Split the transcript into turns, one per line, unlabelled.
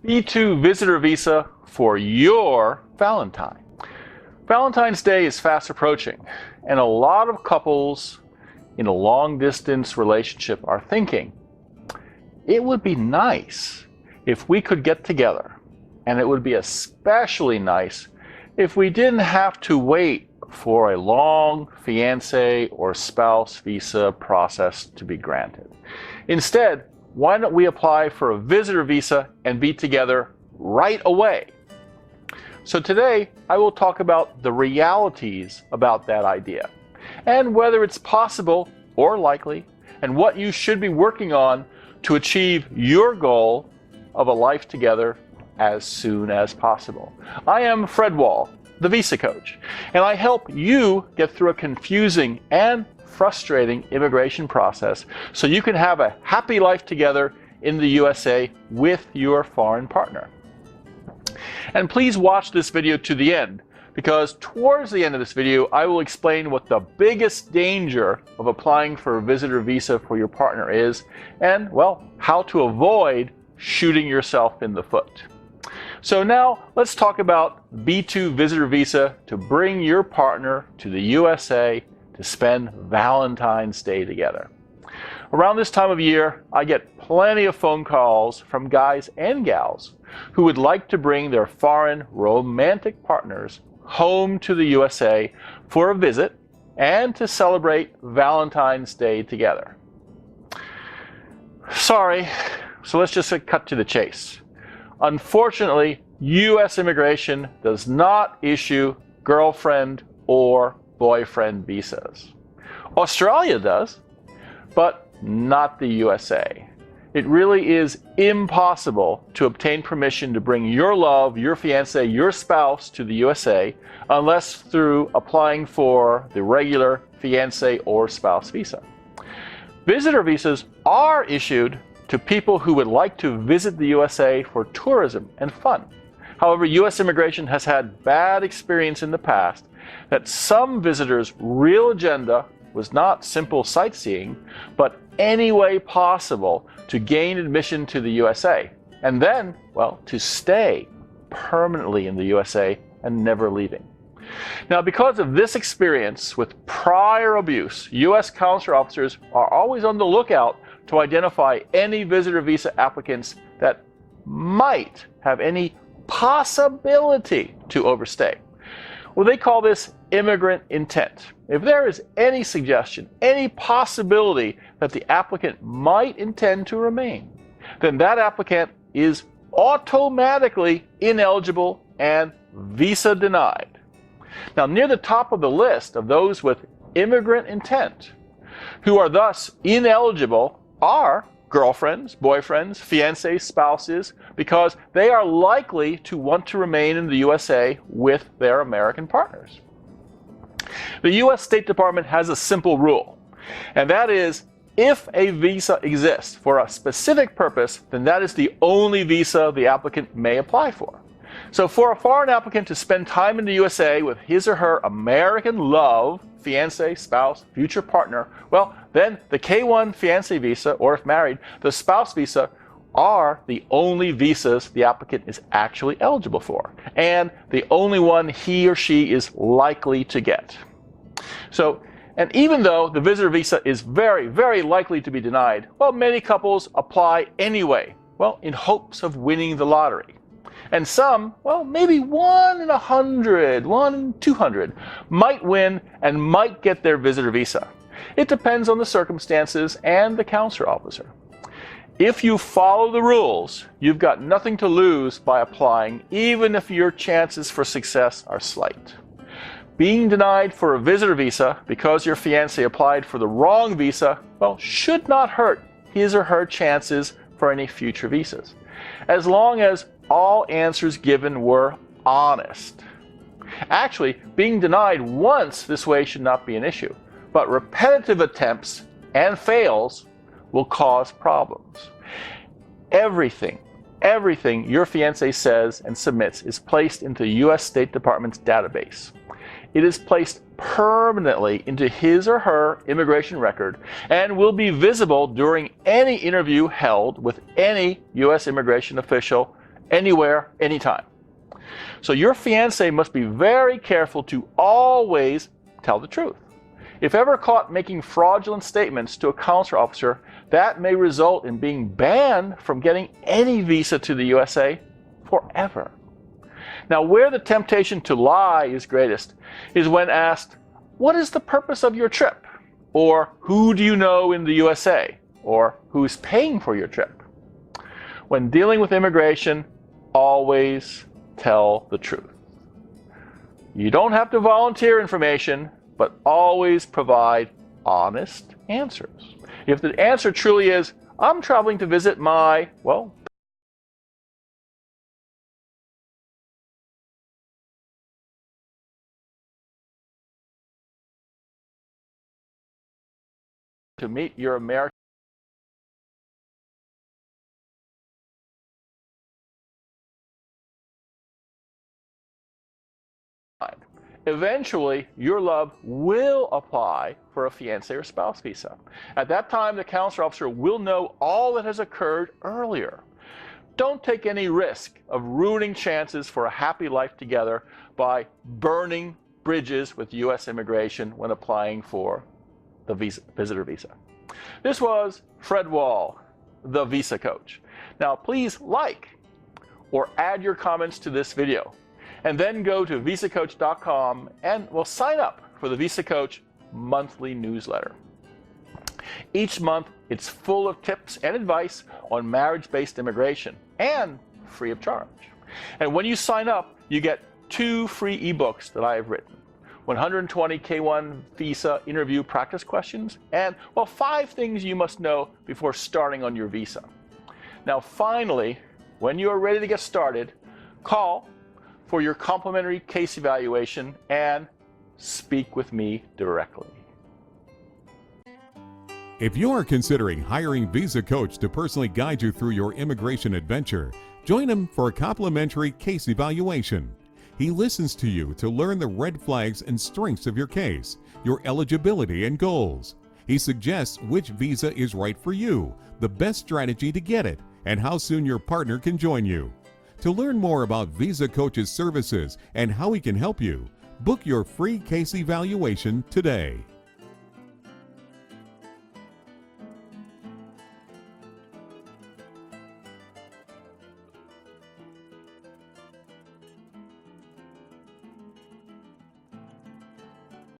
B2 visitor visa for your Valentine. Valentine's Day is fast approaching, and a lot of couples in a long-distance relationship are thinking, it would be nice if we could get together, and it would be especially nice if we didn't have to wait for a long fiancé or spouse visa process to be granted. Instead, why don't we apply for a visitor visa and be together right away? So today, I will talk about the realities about that idea, and whether it's possible or likely, and what you should be working on to achieve your goal of a life together as soon as possible. I am Fred Wall, the VisaCoach, and I help you get through a confusing and frustrating immigration process so you can have a happy life together in the USA with your foreign partner. And please watch this video to the end, because towards the end of this video, I will explain what the biggest danger of applying for a visitor visa for your partner is, and, well, how to avoid shooting yourself in the foot. So now let's talk about B2 visitor visa to bring your partner to the USA to spend Valentine's Day together. Around this time of year, I get plenty of phone calls from guys and gals who would like to bring their foreign romantic partners home to the USA for a visit and to celebrate Valentine's Day together. Sorry, so let's just cut to the chase. Unfortunately, U.S. immigration does not issue girlfriend or boyfriend visas. Australia does, but not the USA. It really is impossible to obtain permission to bring your love, your fiancé, your spouse to the USA unless through applying for the regular fiancé or spouse visa. Visitor visas are issued to people who would like to visit the USA for tourism and fun. However, U.S. immigration has had bad experience in the past that some visitors' real agenda was not simple sightseeing, but any way possible to gain admission to the USA, and then, well, to stay permanently in the USA and never leaving. Now, because of this experience with prior abuse, U.S. consular officers are always on the lookout to identify any visitor visa applicants that might have any possibility to overstay. Well, they call this immigrant intent. If there is any suggestion, any possibility that the applicant might intend to remain, then that applicant is automatically ineligible and visa denied. Now, near the top of the list of those with immigrant intent, who are thus ineligible, are girlfriends, boyfriends, fiancés, spouses, because they are likely to want to remain in the USA with their American partners. The U.S. State Department has a simple rule, and that is, if a visa exists for a specific purpose, then that is the only visa the applicant may apply for. So for a foreign applicant to spend time in the USA with his or her American love, fiancé, spouse, future partner, well, then the K-1 fiancé visa, or if married, the spouse visa, are the only visas the applicant is actually eligible for, and the only one he or she is likely to get. So, and even though the visitor visa is very, very likely to be denied, well, many couples apply anyway, well, in hopes of winning the lottery. And some, well, maybe 1 in 100, 1 in 200, might win and might get their visitor visa. It depends on the circumstances and the consular officer. If you follow the rules, you've got nothing to lose by applying, even if your chances for success are slight. Being denied for a visitor visa because your fiancé applied for the wrong visa, well, should not hurt his or her chances for any future visas, as long as all answers given were honest. Actually, being denied once this way should not be an issue, but repetitive attempts and fails will cause problems. Everything your fiancé says and submits is placed into the U.S. State Department's database. It is placed permanently into his or her immigration record and will be visible during any interview held with any U.S. immigration official anywhere, anytime. So your fiancé must be very careful to always tell the truth. If ever caught making fraudulent statements to a consular officer, that may result in being banned from getting any visa to the USA forever. Now, where the temptation to lie is greatest is when asked, "What is the purpose of your trip?" Or, "Who do you know in the USA?" Or, "Who's paying for your trip?" When dealing with immigration, always tell the truth. You don't have to volunteer information, but always provide honest answers. If the answer truly is, "I'm traveling to visit my," well, to meet your American, eventually your love will apply for a fiancé or spouse visa. At that time, the consular officer will know all that has occurred earlier. Don't take any risk of ruining chances for a happy life together by burning bridges with U.S. immigration when applying for the visitor visa. This was Fred Wall, the Visa Coach. Now, please like or add your comments to this video, and then go to VisaCoach.com and sign up for the VisaCoach monthly newsletter. Each month, it's full of tips and advice on marriage-based immigration, and free of charge. And when you sign up, you get 2 free ebooks that I have written: 120 K1 visa interview practice questions, and 5 things you must know before starting on your visa. Now, finally, when you are ready to get started, call for your complimentary case evaluation and speak with me directly.
If you are considering hiring VisaCoach to personally guide you through your immigration adventure, join him for a complimentary case evaluation. He listens to you to learn the red flags and strengths of your case, your eligibility and goals. He suggests which visa is right for you, the best strategy to get it, and how soon your partner can join you. To learn more about VisaCoach's services and how he can help you, book your free case evaluation today.